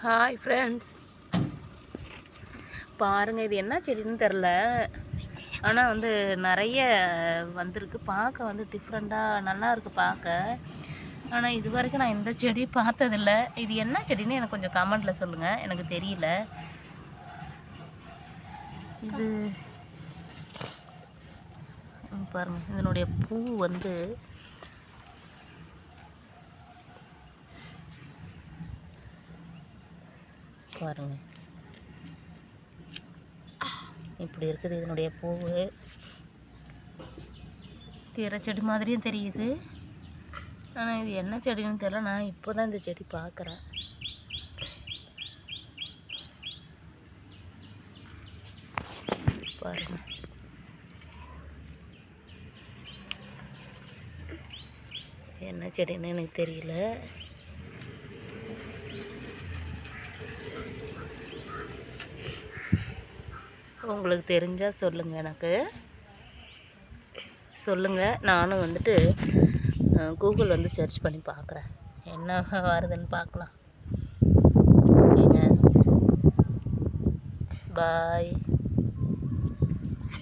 Hi friends, பாருங்கள். இது என்ன செடின்னு தெரில, ஆனால் வந்து நிறைய வந்திருக்கு. பார்க்க வந்து டிஃப்ரெண்ட்டாக நல்லா இருக்குது பார்க்க. ஆனால் இது வரைக்கும் நான் இந்த செடி பார்த்ததில்ல. இது என்ன செடின்னு எனக்கு கொஞ்சம் கமெண்டில் சொல்லுங்கள், எனக்கு தெரியல. இது பாருங்கள், இதனுடைய பூ வந்து பாருங்கள் இப்படி இருக்குது. இதனுடைய பூவு தீர செடி மாதிரியும் தெரியுது, ஆனால் இது என்ன செடின்னு தெரியல. நான் இப்போ தான் இந்த செடி பார்க்குறேன். பாருங்கள், என்ன செடின்னு எனக்கு தெரியல. உங்களுக்கு தெரிஞ்சால் சொல்லுங்கள், எனக்கு சொல்லுங்கள். நானும் வந்துட்டு கூகுள் வந்து சர்ச் பண்ணி பார்க்குறேன், என்ன வருதுன்னு பார்க்கலாம். ஓகேங்க, பாய்.